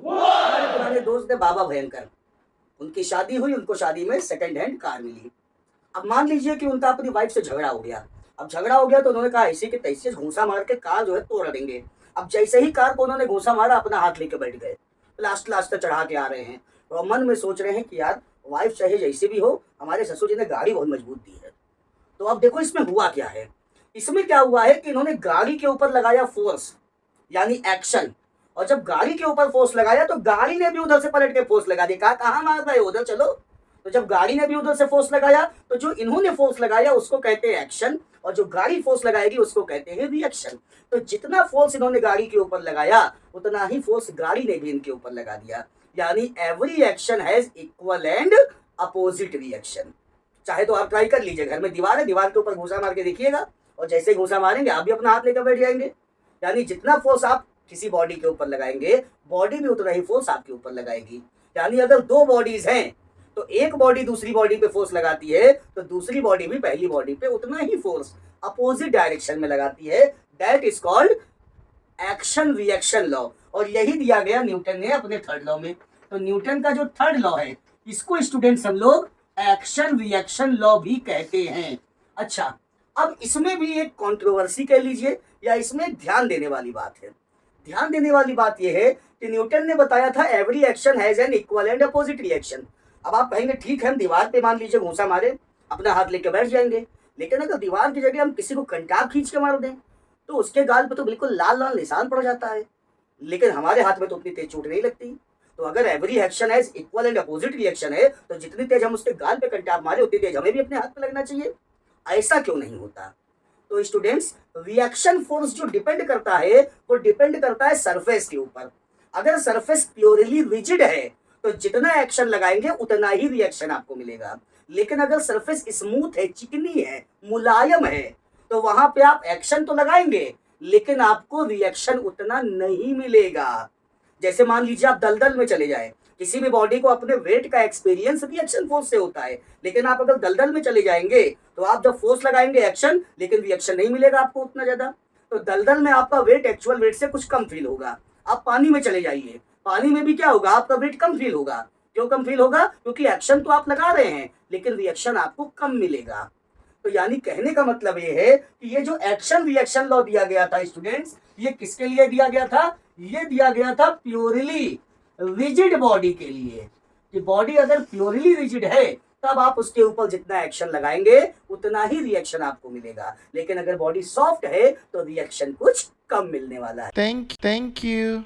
पुराने दोस्त थे बाबा भयंकर, उनकी शादी हुई, उनको शादी में सेकंड हैंड कार मिली। अब मान लीजिए कि उनका अपनी वाइफ से झगड़ा हो गया। अब झगड़ा हो गया तो उन्होंने कहा ऐसे कि तैसे घूंसा मार के कार जो है तोड़ देंगे। अब जैसे ही कार को उन्होंने घूंसा मारा, अपना हाथ लेके बैठ गए। लास्ट लास्ट तक चढ़ा के आ रहे हैं और मन में सोच रहे हैं कि यार वाइफ चाहे जैसे भी हो, हमारे ससुर जी ने गाड़ी बहुत मजबूत दी है। तो अब देखो इसमें हुआ क्या है। इसमें क्या हुआ है कि इन्होंने गाड़ी के ऊपर लगाया फोर्स, यानी एक्शन। और जब गाड़ी के ऊपर फोर्स लगाया तो गाड़ी ने भी उधर से पलट के फोर्स लगा दिया। कहा कहाँ मार रहे हो, उधर चलो। तो जब गाड़ी ने भी उधर से फोर्स लगाया तो जो इन्होंने फोर्स लगाया उसको कहते हैं एक्शन, और जो गाड़ी फोर्स लगाएगी उसको कहते हैं रिएक्शन। तो जितना फोर्स इन्होंने गाड़ी के ऊपर लगाया उतना ही फोर्स गाड़ी ने भी इनके ऊपर लगा दिया। यानी every action has equal and opposite reaction. चाहे तो आप ट्राई कर लीजिए, घर में दीवार है, दीवार के ऊपर घूसा मार के देखिएगा, और जैसे ही घूसा मारेंगे आप भी अपना हाथ लेकर बैठ जाएंगे। यानी जितना फोर्स आप किसी बॉडी के ऊपर लगाएंगे, बॉडी भी उतना ही फोर्स आपके ऊपर लगाएगी। यानी अगर दो बॉडीज हैं तो एक बॉडी दूसरी बॉडी पे फोर्स लगाती है तो दूसरी बॉडी भी पहली बॉडी पे उतना ही फोर्स अपोजिट डायरेक्शन में लगाती है। That is called action reaction law. और यही दिया गया न्यूटन ने अपने थर्ड लॉ में। तो न्यूटन का जो थर्ड लॉ है इसको स्टूडेंट्स हम लोग एक्शन रिएक्शन लॉ भी कहते हैं। अच्छा, अब इसमें भी एक कंट्रोवर्सी कह लीजिए या इसमें ध्यान देने वाली बात है। ध्यान देने वाली बात यह है कि न्यूटन ने बताया था every action has an equal and opposite reaction. अब आप कहेंगे ठीक है, हम दीवार पे मान लीजिए घूंसा मारे, अपना हाथ लेके बैठ जाएंगे। लेकिन अगर दीवार की जगह हम किसी को कंटाप खींच के मार दें तो उसके गाल पे तो बिल्कुल लाल लाल निशान पड़ जाता है, लेकिन हमारे हाथ में तो उतनी तेज चोट नहीं लगती। तो अगर every action has equal and opposite reaction है तो जितनी तेज हम उसके गाल पे कंटाप मारे उतनी तेज हमें भी अपने हाथ पे लगना चाहिए। ऐसा क्यों नहीं होता? तो स्टूडेंट्स, रिएक्शन फोर्स जो डिपेंड करता है वो डिपेंड करता है सरफेस के ऊपर। अगर सरफेस प्योरली रिजिड है तो जितना एक्शन लगाएंगे उतना ही रिएक्शन आपको मिलेगा। लेकिन अगर सरफेस स्मूथ है, चिकनी है, मुलायम है, तो वहां पे आप एक्शन तो लगाएंगे लेकिन आपको रिएक्शन उतना नहीं मिलेगा। जैसे मान लीजिए आप दलदल में चले जाएं, किसी भी बॉडी को अपने वेट का एक्सपीरियंस रिएक्शन फोर्स से होता है, लेकिन आप अगर दलदल में चले जाएंगे तो आप जब फोर्स लगाएंगे एक्शन, लेकिन रिएक्शन नहीं मिलेगा आपको उतना ज्यादा। तो दलदल में आपका वेट एक्चुअल वेट से कुछ कम फील होगा। आप पानी में चले जाइए, पानी में भी क्या होगा, आपका वेट कम फील होगा। क्यों कम फील होगा? क्योंकि एक्शन तो आप लगा रहे हैं लेकिन रिएक्शन आपको कम मिलेगा। तो यानी कहने का मतलब ये है कि ये जो एक्शन रिएक्शन लॉ दिया गया था स्टूडेंट्स, ये किसके लिए दिया गया था? ये दिया गया था प्योरली रिजिड बॉडी के लिए। कि बॉडी अगर प्योरली रिजिड है तब आप उसके ऊपर जितना एक्शन लगाएंगे उतना ही रिएक्शन आपको मिलेगा। लेकिन अगर बॉडी सॉफ्ट है तो रिएक्शन कुछ कम मिलने वाला है। Thank you.